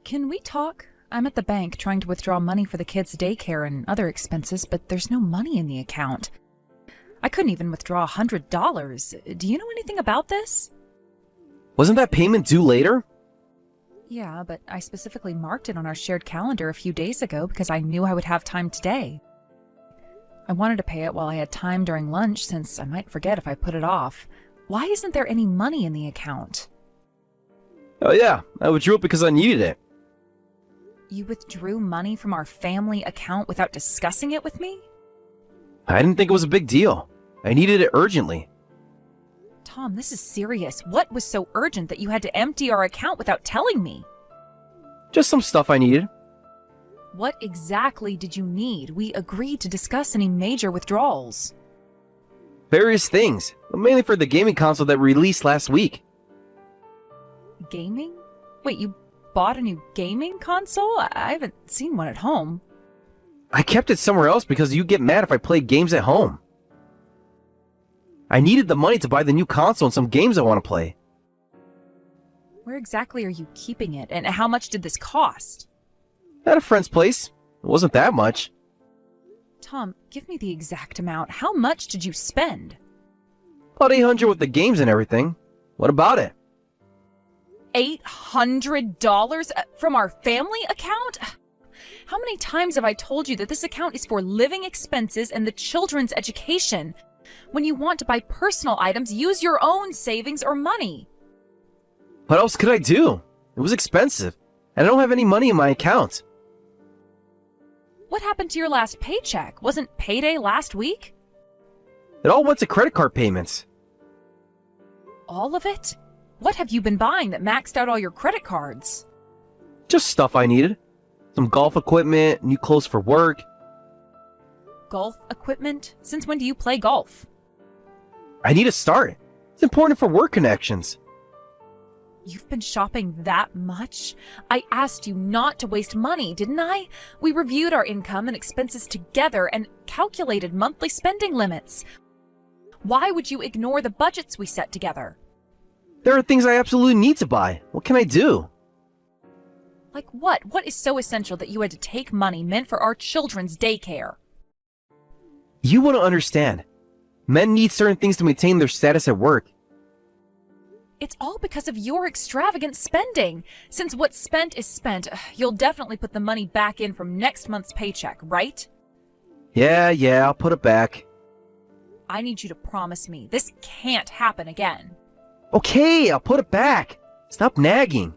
Can we talk? I'm at the bank trying to withdraw money for the kids' daycare and other expenses, but there's no money in the account. I couldn't even withdraw $100. Do you know anything about this? Wasn't that payment due later? Yeah, but I specifically marked it on our shared calendar a few days ago because I knew I would have time today. I wanted to pay it while I had time during lunch since I might forget if I put it off. Why isn't there any money in the account? Oh yeah, I withdrew it because I needed it. You withdrew money from our family account without discussing it with me? I didn't think it was a big deal. I needed it urgently. Tom, this is serious. What was so urgent that you had to empty our account without telling me? Just some stuff I needed. What exactly did you need? We agreed to discuss any major withdrawals. Various things, but mainly for the gaming console that released last week. Gaming? Wait, you bought a new gaming console? I haven't seen one at home. I kept it somewhere else because you get mad if I play games at home. I needed the money to buy the new console and some games I want to play. Where exactly are you keeping it, and how much did this cost? At a friend's place. It wasn't that much. Tom, give me the exact amount. How much did you spend? About $800 with the games and everything. What about it? $800 from our family account? How many times have I told you that this account is for living expenses and the children's education? When you want to buy personal items, use your own savings or money. What else could I do? It was expensive, and I don't have any money in my account. What happened to your last paycheck? Wasn't payday last week? It all went to credit card payments. All of it? What have you been buying that maxed out all your credit cards? Just stuff I needed. Some golf equipment, new clothes for work. Golf equipment? Since when do you play golf? I need to start. It's important for work connections. You've been shopping that much? I asked you not to waste money, didn't I? We reviewed our income and expenses together and calculated monthly spending limits. Why would you ignore the budgets we set together? There are things I absolutely need to buy. What can I do? Like what? What is so essential that you had to take money meant for our children's daycare? You want to understand. Men need certain things to maintain their status at work. It's all because of your extravagant spending. Since what's spent is spent, you'll definitely put the money back in from next month's paycheck, right? Yeah, I'll put it back. I need you to promise me this can't happen again. Okay, I'll put it back. Stop nagging.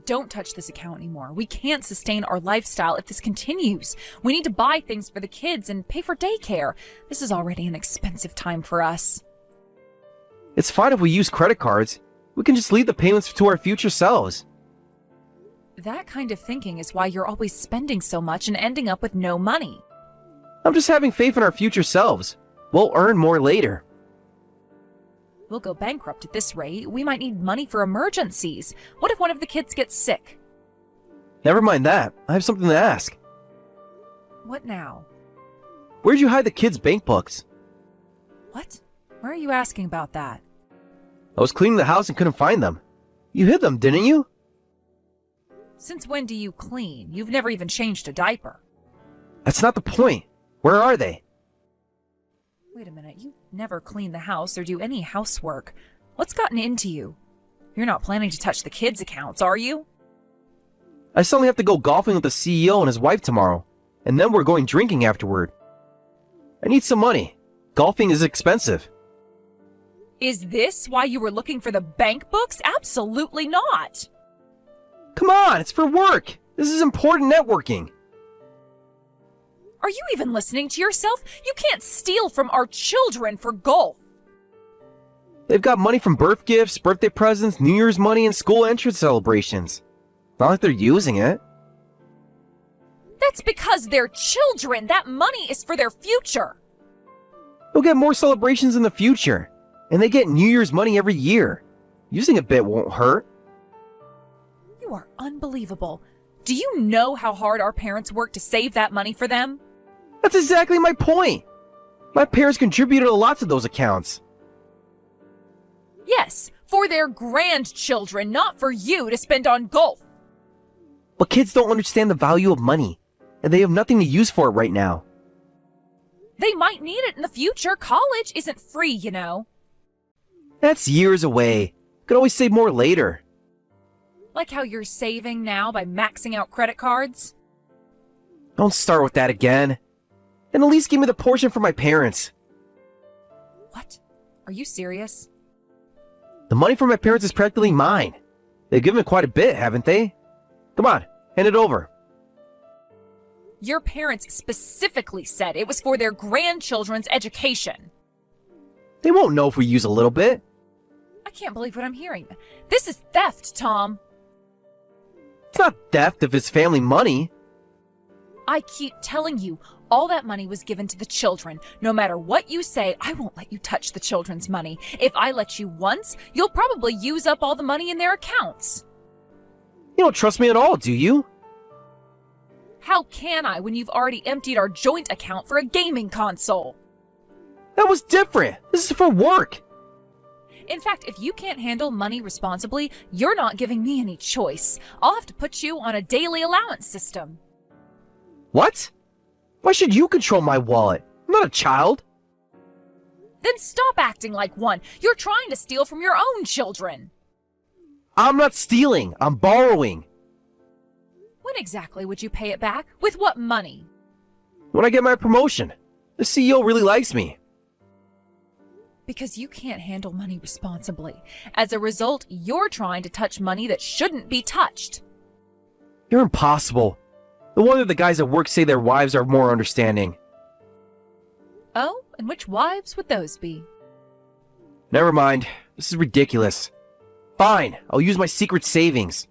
Don't touch this account anymore. We can't sustain our lifestyle if this continues. We need to buy things for the kids and pay for daycare. This is already an expensive time for us. It's fine if we use credit cards. We can just leave the payments to our future selves. That kind of thinking is why you're always spending so much and ending up with no money. I'm just having faith in our future selves. We'll earn more later. We'll go bankrupt at this rate. We might need money for emergencies. What if one of the kids gets sick? Never mind that. I have something to ask. What now? Where'd you hide the kids' bank books? What? Why are you asking about that? I was cleaning the house and couldn't find them. You hid them, didn't you? Since when do you clean? You've never even changed a diaper. That's not the point. Where are they? Wait a minute, you never clean the house or do any housework. What's gotten into you? You're not planning to touch the kids' accounts, are you? I suddenly have to go golfing with the CEO and his wife tomorrow, and then we're going drinking afterward. I need some money. Golfing is expensive. Is this why you were looking for the bank books? Absolutely not! Come on, it's for work. This is important networking. Are you even listening to yourself? You can't steal from our children for golf. They've got money from birth gifts, birthday presents, New Year's money, and school entrance celebrations. Not like they're using it. That's because they're children. That money is for their future. They'll get more celebrations in the future. And they get New Year's money every year. Using a bit won't hurt. You are unbelievable. Do you know how hard our parents worked to save that money for them? That's exactly my point. My parents contributed a lot to those accounts. Yes, for their grandchildren, not for you to spend on golf. But kids don't understand the value of money, and they have nothing to use for it right now. They might need it in the future. College isn't free, you know. That's years away. Could always save more later. Like how you're saving now by maxing out credit cards? Don't start with that again. And at least give me the portion for my parents. What? Are you serious? The money from my parents is practically mine. They've given quite a bit, haven't they? Come on, hand it over. Your parents specifically said it was for their grandchildren's education. They won't know if we use a little bit. I can't believe what I'm hearing. This is theft, Tom. It's not theft if it's family money. I keep telling you, all that money was given to the children. No matter what you say, I won't let you touch the children's money. If I let you once, you'll probably use up all the money in their accounts. You don't trust me at all, do you? How can I when you've already emptied our joint account for a gaming console? That was different. This is for work. In fact, if you can't handle money responsibly, you're not giving me any choice. I'll have to put you on a daily allowance system. What? Why should you control my wallet? I'm not a child. Then stop acting like one. You're trying to steal from your own children. I'm not stealing. I'm borrowing. When exactly would you pay it back? With what money? When I get my promotion. The CEO really likes me. Because you can't handle money responsibly. As a result, you're trying to touch money that shouldn't be touched. You're impossible. No wonder the guys at work say their wives are more understanding. Oh, and which wives would those be? Never mind. This is ridiculous. Fine, I'll use my secret savings.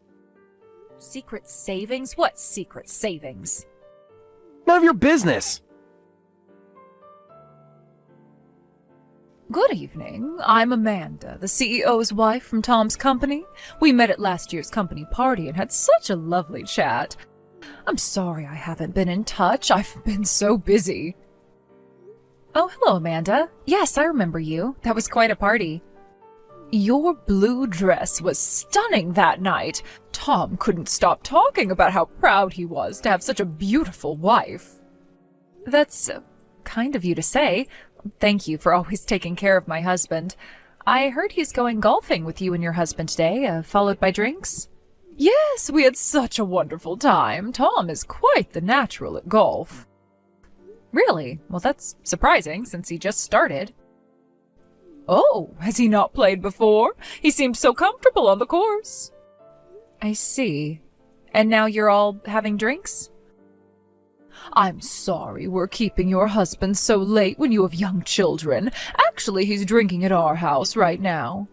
Secret savings? What secret savings? None of your business. Good evening. I'm Amanda, the CEO's wife from Tom's company. We met at last year's company party and had such a lovely chat. I'm sorry I haven't been in touch. I've been so busy. Oh, hello, Amanda. Yes, I remember you. That was quite a party. Your blue dress was stunning that night. Tom couldn't stop talking about how proud he was to have such a beautiful wife. That's kind of you to say. Thank you for always taking care of my husband. I heard he's going golfing with you and your husband today, followed by drinks. Yes, we had such a wonderful time. Tom is quite the natural at golf. Really? Well, that's surprising, since he just started. Oh, has he not played before? He seemed so comfortable on the course. I see. And now you're all having drinks? I'm sorry we're keeping your husband so late when you have young children. Actually, he's drinking at our house right now.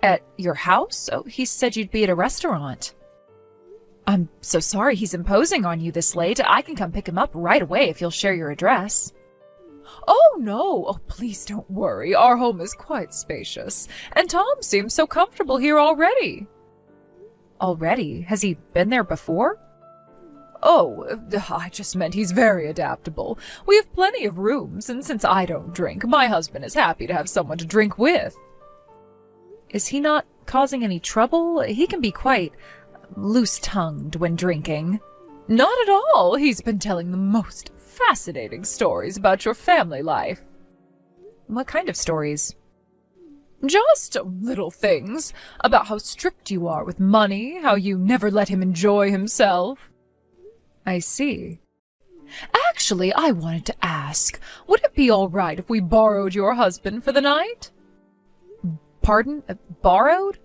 At your house? Oh, he said you'd be at a restaurant. I'm so sorry he's imposing on you this late. I can come pick him up right away if you'll share your address. Oh, no. Oh, please don't worry. Our home is quite spacious, and Tom seems so comfortable here already. Already? Has he been there before? Oh, I just meant he's very adaptable. We have plenty of rooms, and since I don't drink, my husband is happy to have someone to drink with. Is he not causing any trouble? He can be quite loose-tongued when drinking. Not at all. He's been telling the most fascinating stories about your family life. What kind of stories? Just little things. About how strict you are with money, how you never let him enjoy himself. I see. Actually, I wanted to ask, would it be all right if we borrowed your husband for the night? Pardon? Borrowed?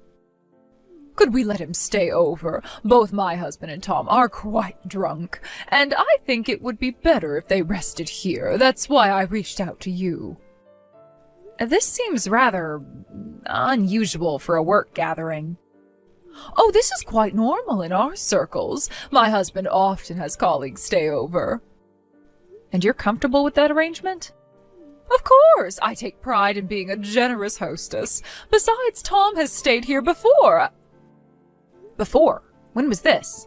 Could we let him stay over? Both my husband and Tom are quite drunk, and I think it would be better if they rested here. That's why I reached out to you. This seems rather unusual for a work gathering. Oh, this is quite normal in our circles. My husband often has colleagues stay over. And you're comfortable with that arrangement? Of course! I take pride in being a generous hostess. Besides, Tom has stayed here before. Before? When was this?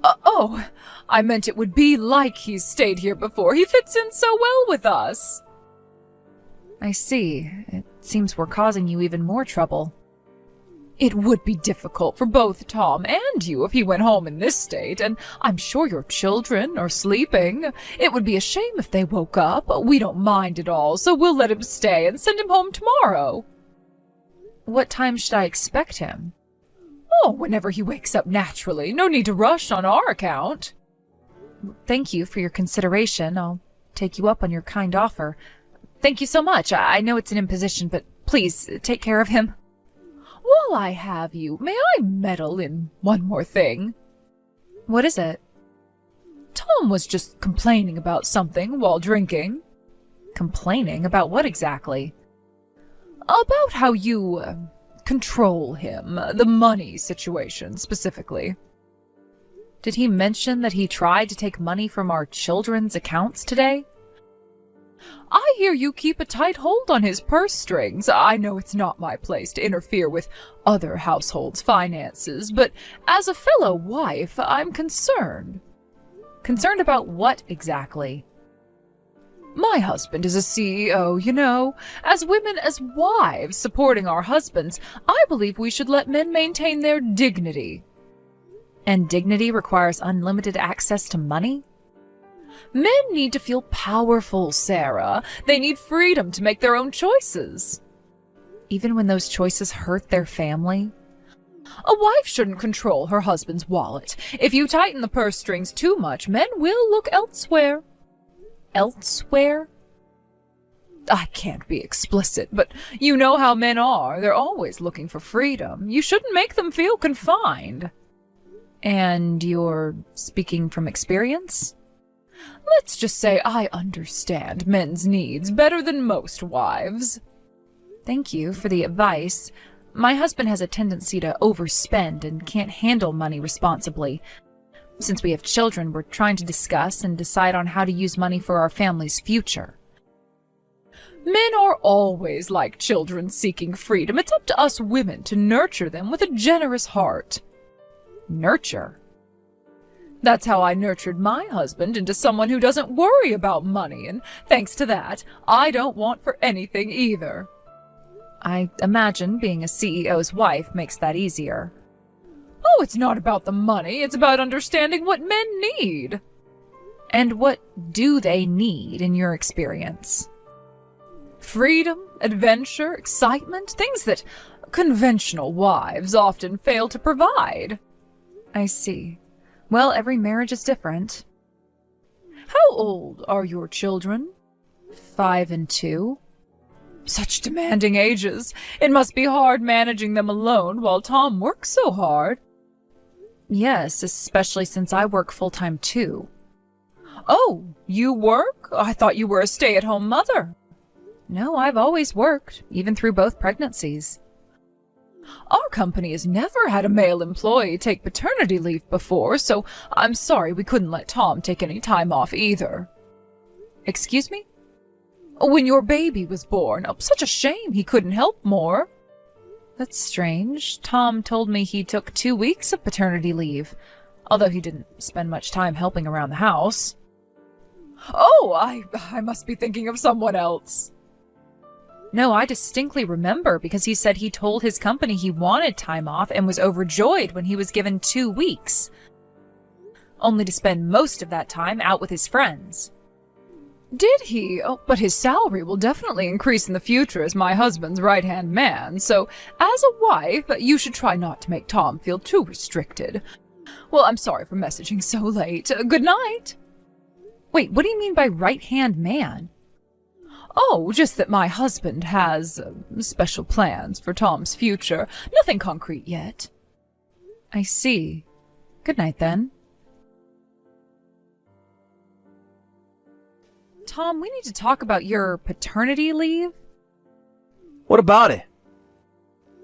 Oh, I meant it would be like he's stayed here before. He fits in so well with us. I see. It seems we're causing you even more trouble. It would be difficult for both Tom and you if he went home in this state, and I'm sure your children are sleeping. It would be a shame if they woke up. We don't mind at all, so we'll let him stay and send him home tomorrow. What time should I expect him? Oh, whenever he wakes up naturally. No need to rush on our account. Thank you for your consideration. I'll take you up on your kind offer. Thank you so much. I know it's an imposition, but please take care of him. While I have you, may I meddle in one more thing? What is it? Tom was just complaining about something while drinking. Complaining? About what exactly? About how you control him, the money situation specifically. Did he mention that he tried to take money from our children's accounts today? I hear you keep a tight hold on his purse strings. I know it's not my place to interfere with other households' finances, but as a fellow wife, I'm concerned. Concerned about what exactly? My husband is a CEO, you know. As women, as wives supporting our husbands, I believe we should let men maintain their dignity. And dignity requires unlimited access to money? Men need to feel powerful, Sarah. They need freedom to make their own choices. Even when those choices hurt their family? A wife shouldn't control her husband's wallet. If you tighten the purse strings too much, men will look elsewhere. Elsewhere? I can't be explicit, but you know how men are. They're always looking for freedom. You shouldn't make them feel confined. And you're speaking from experience? Let's just say I understand men's needs better than most wives. Thank you for the advice. My husband has a tendency to overspend and can't handle money responsibly. Since we have children, we're trying to discuss and decide on how to use money for our family's future. Men are always like children seeking freedom. It's up to us women to nurture them with a generous heart. Nurture? That's how I nurtured my husband into someone who doesn't worry about money, and thanks to that, I don't want for anything either. I imagine being a CEO's wife makes that easier. Oh, it's not about the money, it's about understanding what men need. And what do they need in your experience? Freedom, adventure, excitement, things that conventional wives often fail to provide. I see. Well, every marriage is different. How old are your children? 5 and 2. Such demanding ages. It must be hard managing them alone while Tom works so hard. Yes, especially since I work full-time too. Oh, you work? I thought you were a stay-at-home mother. No, I've always worked, even through both pregnancies. Our company has never had a male employee take paternity leave before, so I'm sorry we couldn't let Tom take any time off either. Excuse me? When your baby was born, such a shame he couldn't help more. That's strange. Tom told me he took 2 weeks of paternity leave, although he didn't spend much time helping around the house. Oh, I must be thinking of someone else. No, I distinctly remember because he said he told his company he wanted time off and was overjoyed when he was given 2 weeks, only to spend most of that time out with his friends. Did he? Oh, but his salary will definitely increase in the future as my husband's right-hand man, so as a wife, you should try not to make Tom feel too restricted. Well, I'm sorry for messaging so late. Good night. Wait, what do you mean by right-hand man? Oh, just that my husband has special plans for Tom's future. Nothing concrete yet. I see. Good night, then. Tom, we need to talk about your paternity leave. What about it?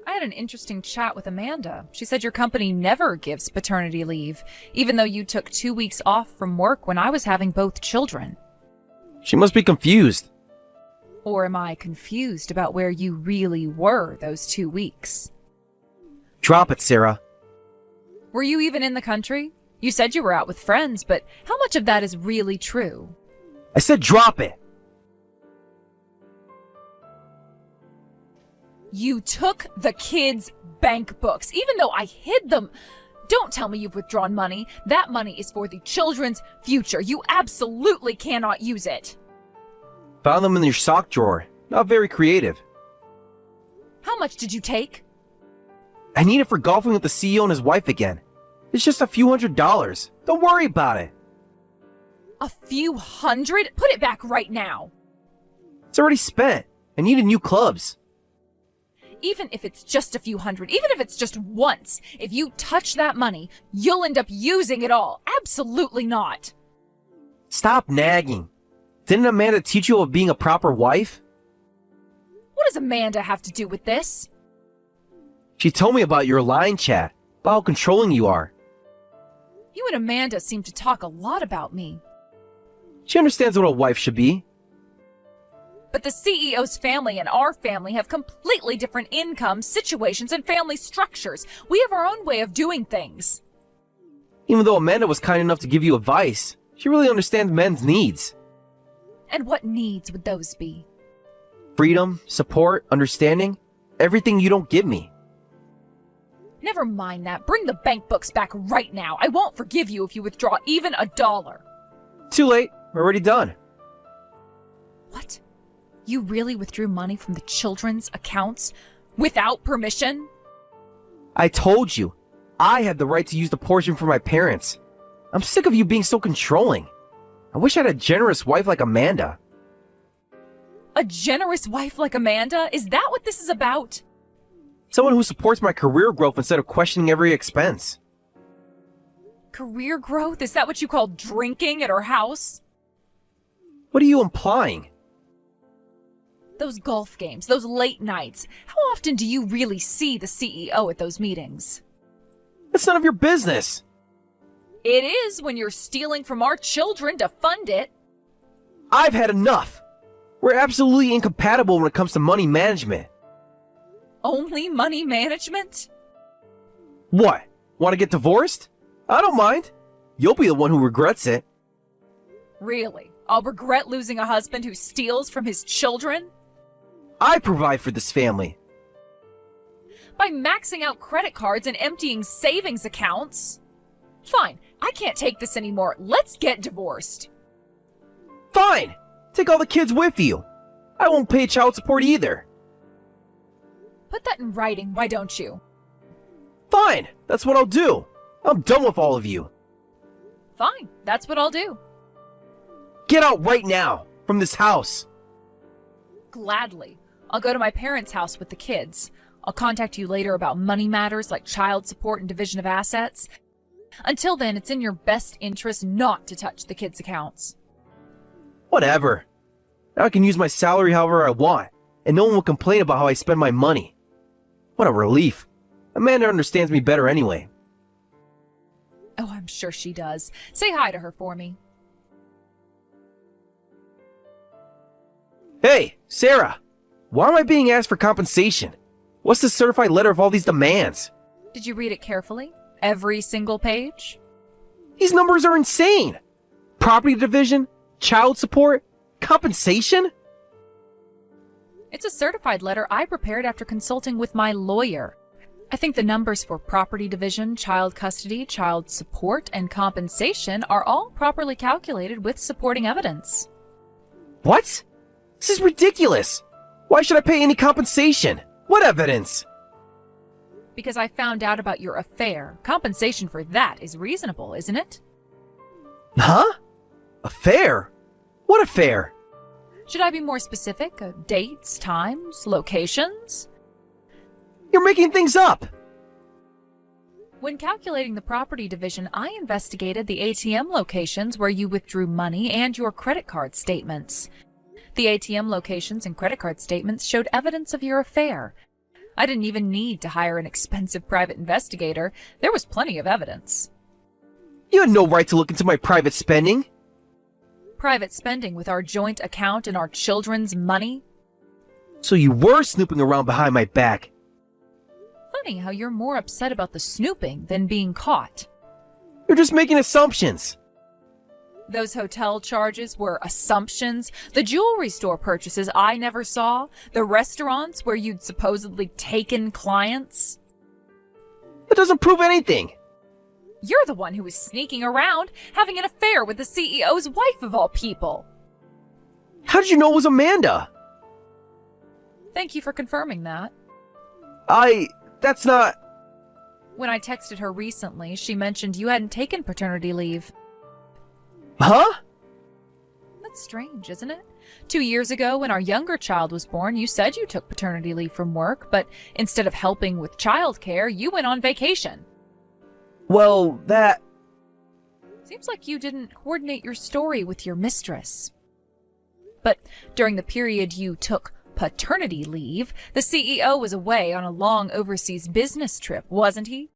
I had an interesting chat with Amanda. She said your company never gives paternity leave, even though you took 2 weeks off from work when I was having both children. She must be confused. Or am I confused about where you really were those 2 weeks? Drop it, Sarah. Were you even in the country? You said you were out with friends, but how much of that is really true? I said drop it. You took the kids' bank books, even though I hid them. Don't tell me you've withdrawn money. That money is for the children's future. You absolutely cannot use it. Found them in your sock drawer. Not very creative. How much did you take? I need it for golfing with the CEO and his wife again. It's just a few $100s. Don't worry about it. A few hundred? Put it back right now. It's already spent. I needed new clubs. Even if it's just a few hundred, even if it's just once, if you touch that money, you'll end up using it all. Absolutely not. Stop nagging. Didn't Amanda teach you about being a proper wife? What does Amanda have to do with this? She told me about your line chat, about how controlling you are. You and Amanda seem to talk a lot about me. She understands what a wife should be. But the CEO's family and our family have completely different incomes, situations, and family structures. We have our own way of doing things. Even though Amanda was kind enough to give you advice, she really understands men's needs. And what needs would those be? Freedom, support, understanding, everything you don't give me. Never mind that. Bring the bank books back right now. I won't forgive you if you withdraw even $1. Too late. We're already done. What? You really withdrew money from the children's accounts without permission? I told you, I had the right to use the portion for my parents. I'm sick of you being so controlling. I wish I had a generous wife like Amanda. A generous wife like Amanda? Is that what this is about? Someone who supports my career growth instead of questioning every expense. Career growth? Is that what you call drinking at our house? What are you implying? Those golf games, those late nights. How often do you really see the CEO at those meetings? That's none of your business. It is when you're stealing from our children to fund it. I've had enough. We're absolutely incompatible when it comes to money management. Only money management? What? Want to get divorced? I don't mind. You'll be the one who regrets it. Really? I'll regret losing a husband who steals from his children? I provide for this family. By maxing out credit cards and emptying savings accounts? Fine, I can't take this anymore. Let's get divorced. Fine! Take all the kids with you. I won't pay child support either. Put that in writing, why don't you? Fine, that's what I'll do. I'm done with all of you. Fine, that's what I'll do. Get out right now, from this house. Gladly. I'll go to my parents' house with the kids. I'll contact you later about money matters like child support and division of assets. Until then, it's in your best interest not to touch the kids' accounts. Whatever. Now I can use my salary however I want, and no one will complain about how I spend my money. What a relief. Amanda understands me better anyway. Oh, I'm sure she does. Say hi to her for me. Hey, Sarah! Why am I being asked for compensation? What's the certified letter of all these demands? Did you read it carefully? Every single page? These numbers are insane! Property division, child support, compensation? It's a certified letter I prepared after consulting with my lawyer. I think the numbers for property division, child custody, child support, and compensation are all properly calculated with supporting evidence. What? This is ridiculous! Why should I pay any compensation? What evidence? Because I found out about your affair. Compensation for that is reasonable, isn't it? Huh? Affair? What affair? Should I be more specific? Dates, times, locations? You're making things up! When calculating the property division, I investigated the ATM locations where you withdrew money and your credit card statements. The ATM locations and credit card statements showed evidence of your affair. I didn't even need to hire an expensive private investigator. There was plenty of evidence. You had no right to look into my private spending. Private spending with our joint account and our children's money? So you were snooping around behind my back. Funny how you're more upset about the snooping than being caught. You're just making assumptions. Those hotel charges were assumptions, the jewelry store purchases I never saw, the restaurants where you'd supposedly taken clients. That doesn't prove anything. You're the one who was sneaking around, having an affair with the CEO's wife of all people. How did you know it was Amanda? Thank you for confirming that. That's not... When I texted her recently, she mentioned you hadn't taken paternity leave. Huh? That's strange, isn't it? 2 years ago, when our younger child was born, you said you took paternity leave from work, but instead of helping with childcare, you went on vacation. Well, that... Seems like you didn't coordinate your story with your mistress. But during the period you took paternity leave, the CEO was away on a long overseas business trip, wasn't he?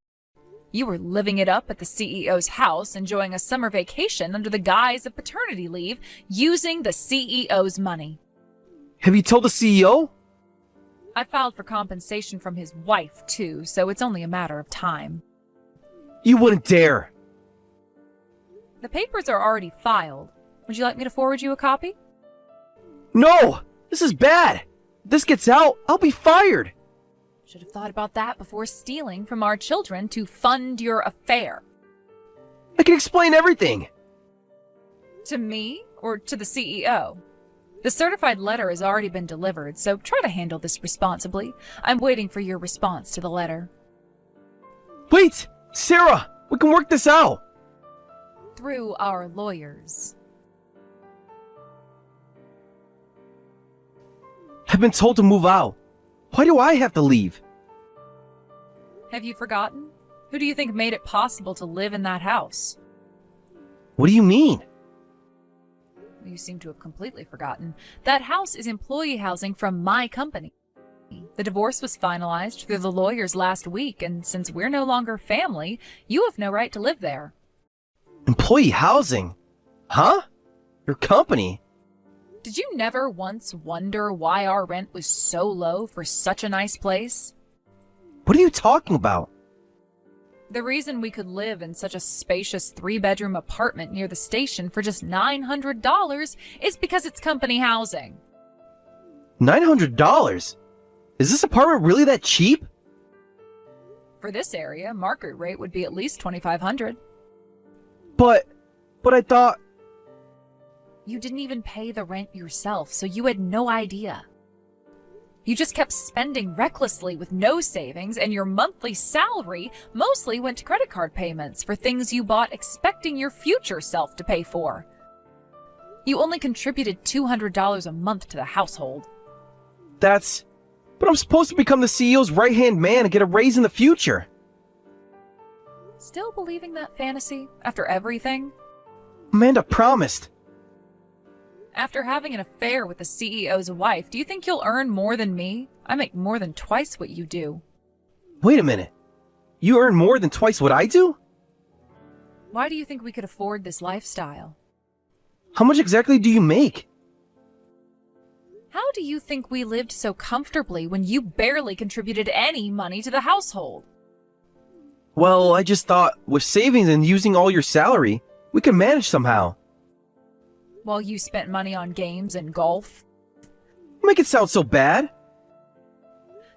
You were living it up at the CEO's house, enjoying a summer vacation under the guise of paternity leave, using the CEO's money. Have you told the CEO? I filed for compensation from his wife, too, so it's only a matter of time. You wouldn't dare. The papers are already filed. Would you like me to forward you a copy? No! This is bad! If this gets out, I'll be fired! Should have thought about that before stealing from our children to fund your affair. I can explain everything! To me or to the CEO? The certified letter has already been delivered, so try to handle this responsibly. I'm waiting for your response to the letter. Wait! Sarah! We can work this out! Through our lawyers. I've been told to move out. Why do I have to leave? Have you forgotten? Who do you think made it possible to live in that house? What do you mean? You seem to have completely forgotten. That house is employee housing from my company. The divorce was finalized through the lawyers last week, and since we're no longer family, you have no right to live there. Employee housing? Huh? Your company? Did you never once wonder why our rent was so low for such a nice place? What are you talking about? The reason we could live in such a spacious 3-bedroom apartment near the station for just $900 is because it's company housing. $900? Is this apartment really that cheap? For this area, market rate would be at least $2,500. But I thought... You didn't even pay the rent yourself, so you had no idea. You just kept spending recklessly with no savings, and your monthly salary mostly went to credit card payments for things you bought expecting your future self to pay for. You only contributed $200 a month to the household. But I'm supposed to become the CEO's right-hand man and get a raise in the future. Still believing that fantasy after everything? Amanda promised. After having an affair with the CEO's wife, do you think you'll earn more than me? I make more than twice what you do. Wait a minute. You earn more than twice what I do? Why do you think we could afford this lifestyle? How much exactly do you make? How do you think we lived so comfortably when you barely contributed any money to the household? Well, I just thought, with savings and using all your salary, we could manage somehow. While you spent money on games and golf? Make it sound so bad.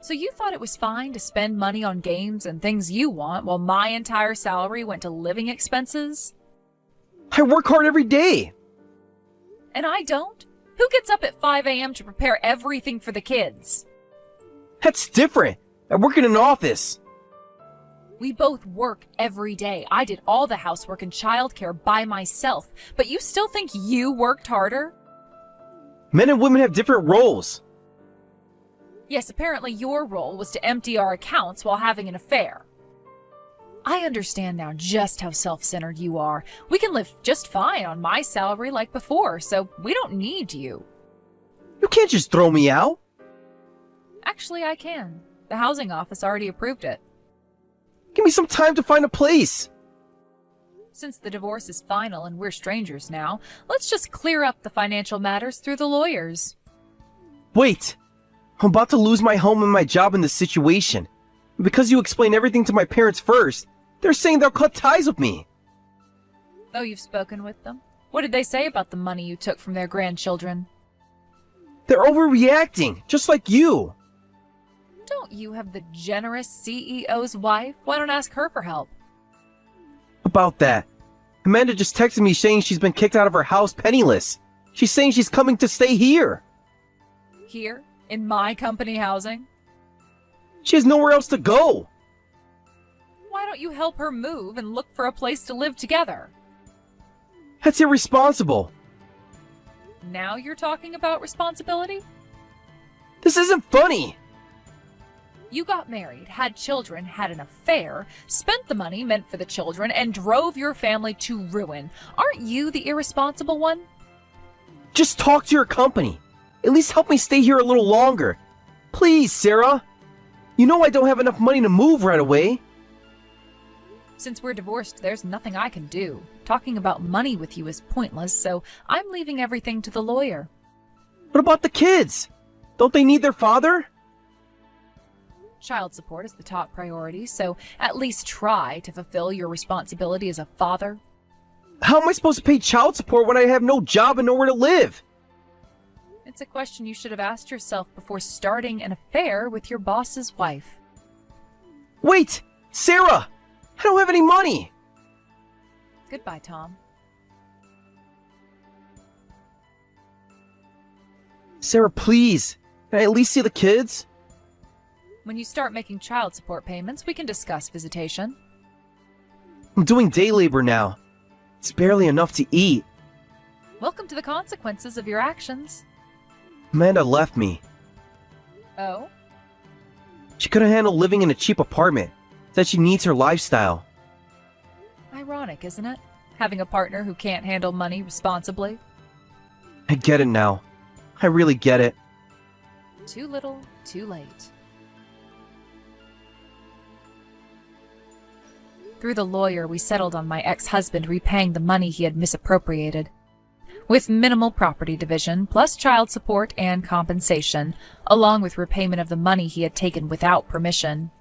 So you thought it was fine to spend money on games and things you want while my entire salary went to living expenses? I work hard every day. And I don't? Who gets up at 5 a.m. to prepare everything for the kids? That's different. I work in an office. We both work every day. I did all the housework and childcare by myself, but you still think you worked harder? Men and women have different roles. Yes, apparently your role was to empty our accounts while having an affair. I understand now just how self-centered you are. We can live just fine on my salary like before, so we don't need you. You can't just throw me out. Actually, I can. The housing office already approved it. Give me some time to find a place. Since the divorce is final and we're strangers now, let's just clear up the financial matters through the lawyers. Wait. I'm about to lose my home and my job in this situation. Because you explained everything to my parents first, they're saying they'll cut ties with me. Oh, you've spoken with them? What did they say about the money you took from their grandchildren? They're overreacting, just like you. Don't you have the generous CEO's wife? Why don't ask her for help? About that. Amanda just texted me saying she's been kicked out of her house penniless. She's saying she's coming to stay here. Here? In my company housing? She has nowhere else to go. Why don't you help her move and look for a place to live together? That's irresponsible. Now you're talking about responsibility? This isn't funny. You got married, had children, had an affair, spent the money meant for the children, and drove your family to ruin. Aren't you the irresponsible one? Just talk to your company. At least help me stay here a little longer. Please, Sarah. You know I don't have enough money to move right away. Since we're divorced, there's nothing I can do. Talking about money with you is pointless, so I'm leaving everything to the lawyer. What about the kids? Don't they need their father? Child support is the top priority, so at least try to fulfill your responsibility as a father. How am I supposed to pay child support when I have no job and nowhere to live? It's a question you should have asked yourself before starting an affair with your boss's wife. Wait! Sarah! I don't have any money! Goodbye, Tom. Sarah, please! Can I at least see the kids? When you start making child support payments, we can discuss visitation. I'm doing day labor now. It's barely enough to eat. Welcome to the consequences of your actions. Amanda left me. Oh? She couldn't handle living in a cheap apartment. Said she needs her lifestyle. Ironic, isn't it? Having a partner who can't handle money responsibly. I get it now. I really get it. Too little, too late. Through the lawyer, we settled on my ex-husband repaying the money he had misappropriated. With minimal property division, plus child support and compensation, along with repayment of the money he had taken without permission.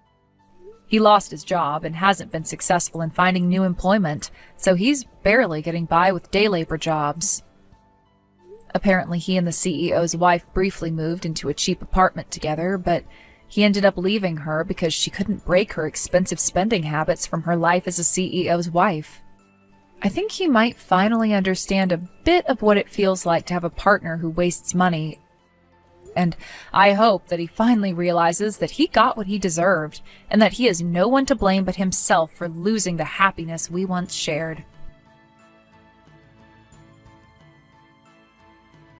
He lost his job and hasn't been successful in finding new employment, so he's barely getting by with day labor jobs. Apparently he and the CEO's wife briefly moved into a cheap apartment together, but he ended up leaving her because she couldn't break her expensive spending habits from her life as a CEO's wife. I think he might finally understand a bit of what it feels like to have a partner who wastes money, and I hope that he finally realizes that he got what he deserved, and that he has no one to blame but himself for losing the happiness we once shared.